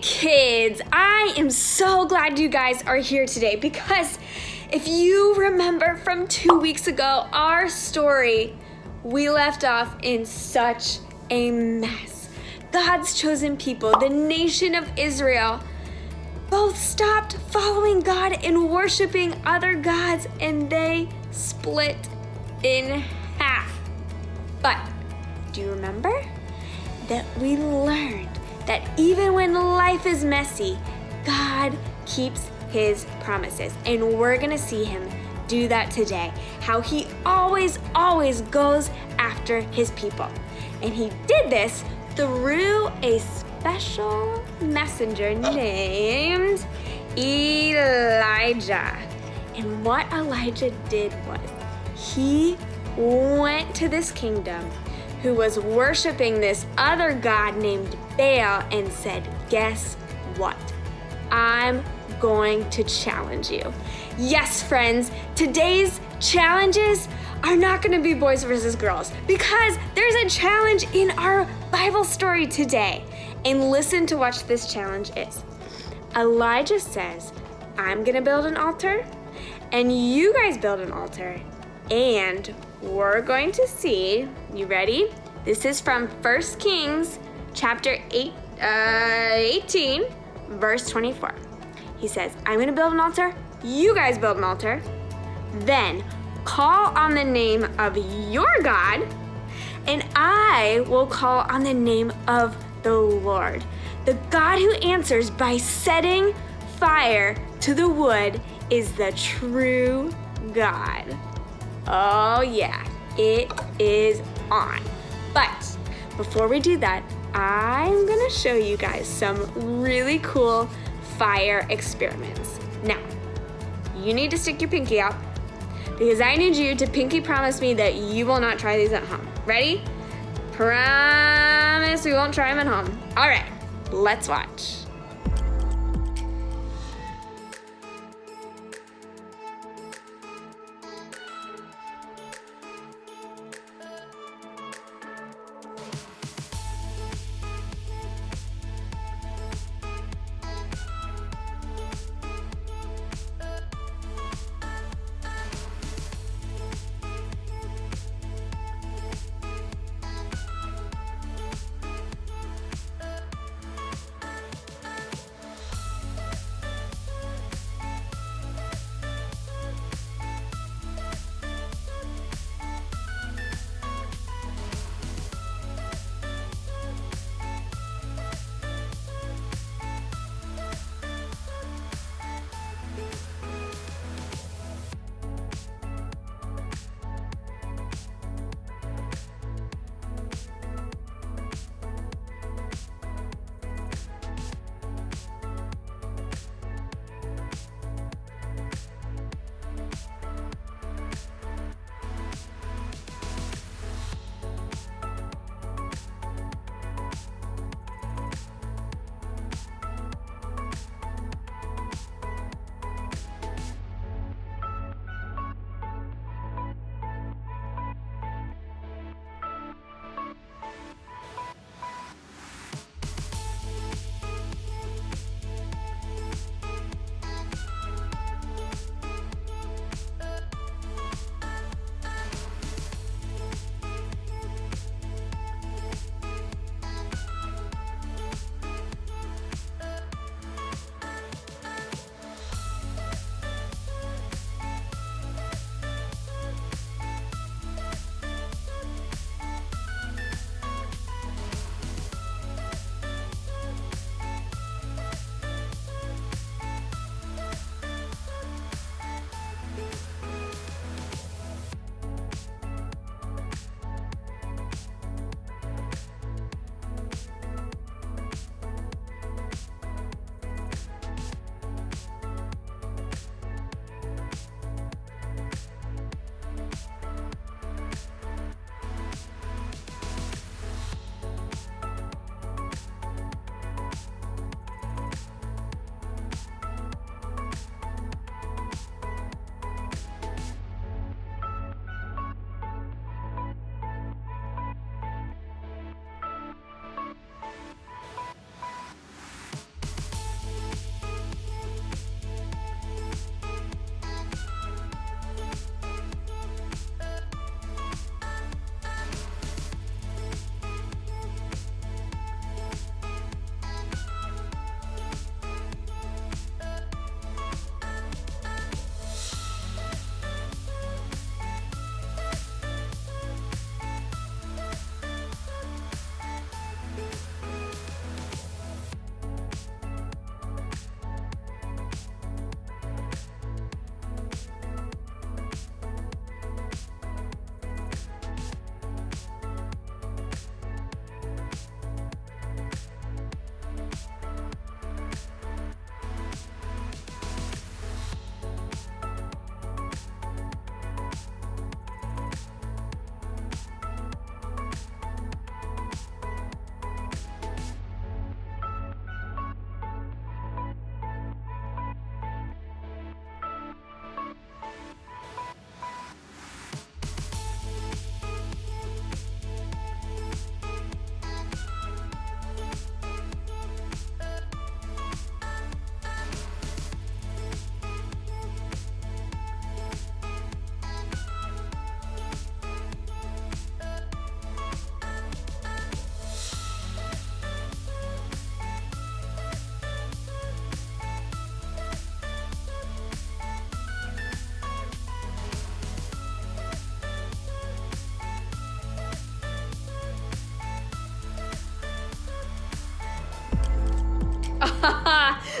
kids, I am so glad you guys are here today because if you remember from 2 weeks ago, our story, we left off in such a mess. God's chosen people, the nation of Israel, both stopped following God and worshiping other gods, and they split in half. But do you remember that we learned that even when life is messy, God keeps his promises, and we're gonna see him do that today. How he always goes after his people. And he did this through a special messenger named Elijah. And what Elijah did was he went to this kingdom who was worshiping this other god named Baal and said, guess what? I'm going to challenge you. Yes, friends, today's challenges are not going to be boys versus girls because there's a challenge in our Bible story today. And listen to what this challenge is. Elijah says, I'm going to build an altar and you guys build an altar, and we're going to see, you ready? This is from 1 Kings chapter 18, verse 24. He says, I'm going to build an altar, you guys build an altar, then call on the name of your God, and I will call on the name of the Lord. The God who answers by setting fire to the wood is the true God. Oh yeah, it is on. But before we do that, I'm gonna show you guys some really cool fire experiments. Now, you need to stick your pinky out because I need you to pinky promise me that you will not try these at home. Ready? Promise we won't try them at home. All right, let's watch.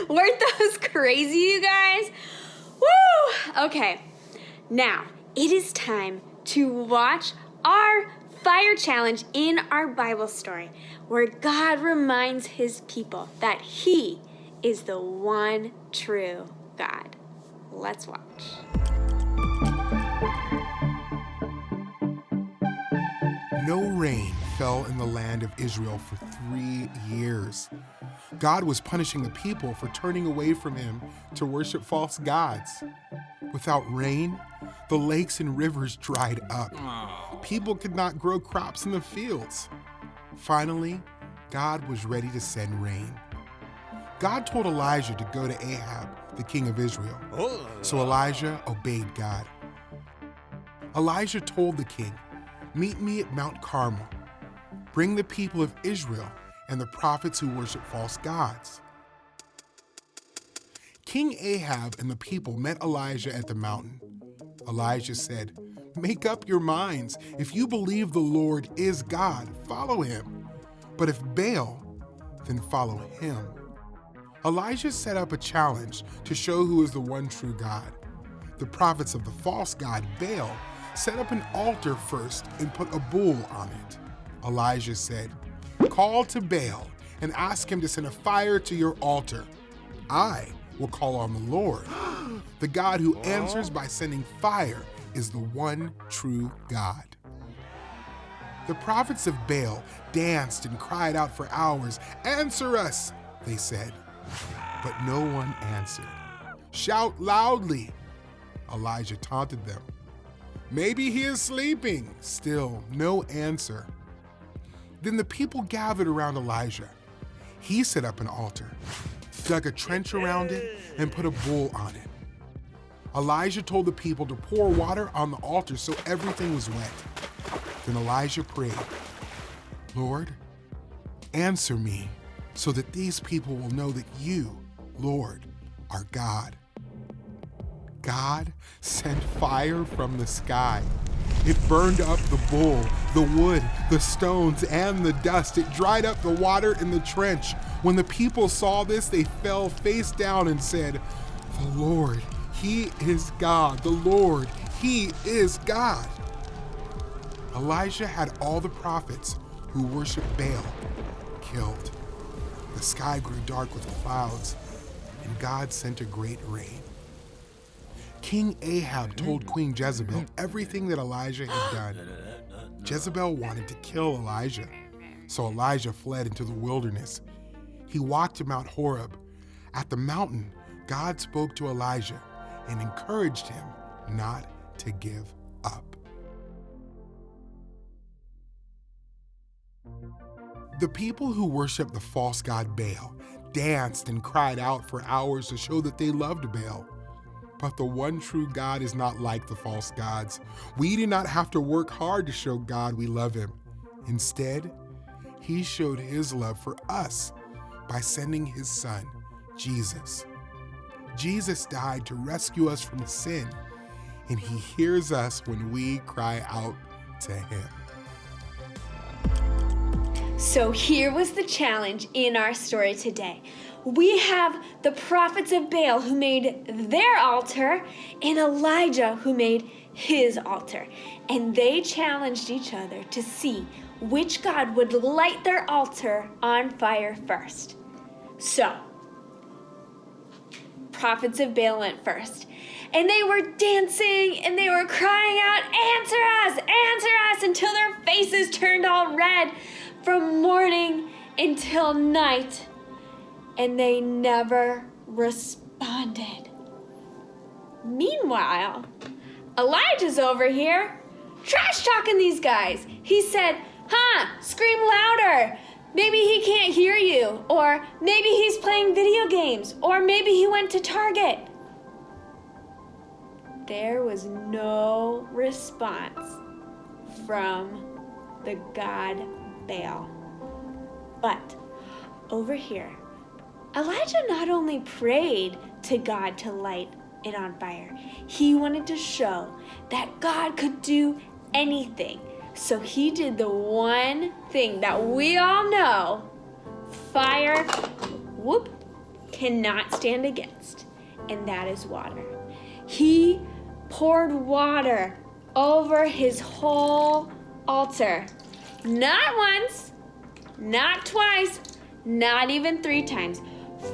Weren't those crazy, you guys? Woo! Okay, now it is time to watch our fire challenge in our Bible story, where God reminds his people that he is the one true God. Let's watch. No rain fell in the land of Israel for 3 years. God was punishing the people for turning away from him to worship false gods. Without rain, the lakes and rivers dried up. People could not grow crops in the fields. Finally, God was ready to send rain. God told Elijah to go to Ahab, the king of Israel. So Elijah obeyed God. Elijah told the king, "Meet me at Mount Carmel. Bring the people of Israel and the prophets who worship false gods." King Ahab and the people met Elijah at the mountain. Elijah said, "Make up your minds. If you believe the Lord is God, follow him. But if Baal, then follow him." Elijah set up a challenge to show who is the one true God. The prophets of the false god Baal set up an altar first and put a bull on it. Elijah said, "Call to Baal and ask him to send a fire to your altar. I will call on the Lord. The God who answers by sending fire is the one true God." The prophets of Baal danced and cried out for hours. "Answer us," they said. But no one answered. "Shout loudly," Elijah taunted them. "Maybe he is sleeping." Still, no answer. Then the people gathered around Elijah. He set up an altar, dug a trench around it, and put a bull on it. Elijah told the people to pour water on the altar so everything was wet. Then Elijah prayed, "Lord, answer me so that these people will know that you, Lord, are God." God sent fire from the sky. It burned up the bull, the wood, the stones, and the dust. It dried up the water in the trench. When the people saw this, they fell face down and said, "The Lord, he is God. The Lord, he is God." Elijah had all the prophets who worshiped Baal killed. The sky grew dark with clouds, and God sent a great rain. King Ahab told Queen Jezebel everything that Elijah had done. Jezebel wanted to kill Elijah, so Elijah fled into the wilderness. He walked to Mount Horeb. At the mountain, God spoke to Elijah and encouraged him not to give up. The people who worshiped the false god Baal danced and cried out for hours to show that they loved Baal. But the one true God is not like the false gods. We do not have to work hard to show God we love him. Instead, he showed his love for us by sending his son, Jesus. Jesus died to rescue us from sin, and he hears us when we cry out to him. So here was the challenge in our story today. We have the prophets of Baal who made their altar and Elijah who made his altar. And they challenged each other to see which God would light their altar on fire first. So, prophets of Baal went first. And they were dancing and they were crying out, answer us, until their faces turned all red from morning until night. And they never responded. Meanwhile, Elijah's over here trash talking these guys. He said, scream louder. Maybe he can't hear you. Or maybe he's playing video games. Or maybe he went to Target. There was no response from the god Baal. But over here, Elijah not only prayed to God to light it on fire, he wanted to show that God could do anything. So he did the one thing that we all know, fire, cannot stand against, and that is water. He poured water over his whole altar. Not once, not twice, not even 3 times.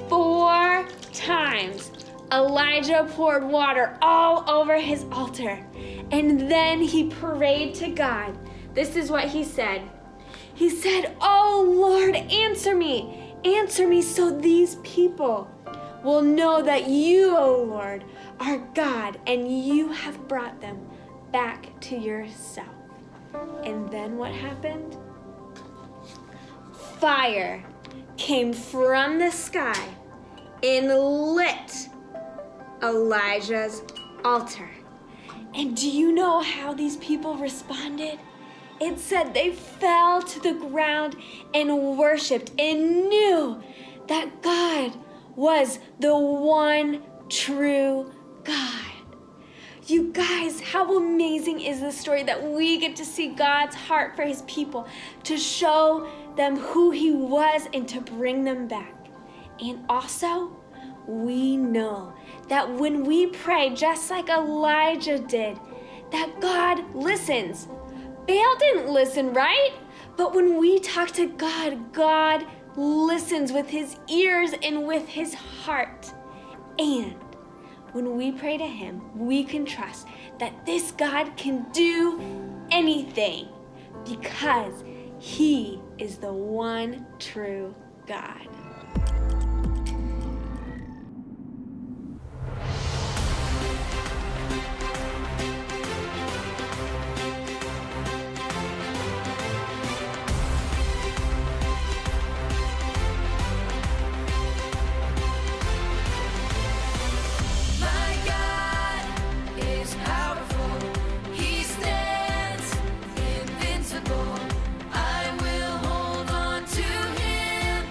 4 times Elijah poured water all over his altar. And then he prayed to God. This is what he said. He said, "Oh Lord, answer me so these people will know that you, O Lord, are God, and you have brought them back to yourself." And then what happened? Fire came from the sky and lit Elijah's altar. And do you know how these people responded? It said they fell to the ground and worshiped and knew that God was the one true God. You guys, how amazing is this story that we get to see God's heart for his people, to show them who he was and to bring them back. And also, we know that when we pray, just like Elijah did, that God listens. Baal didn't listen, right? But when we talk to God, God listens with his ears and with his heart. And when we pray to him, we can trust that this God can do anything because he is the one true God. I will hold on to him.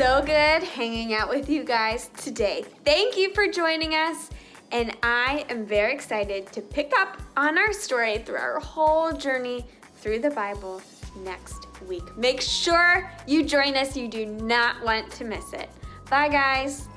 so good hanging out with you guys today. Thank you for joining us, and I am very excited to pick up on our story through our whole journey through the Bible next week. Make sure you join us. You do not want to miss it. Bye, guys.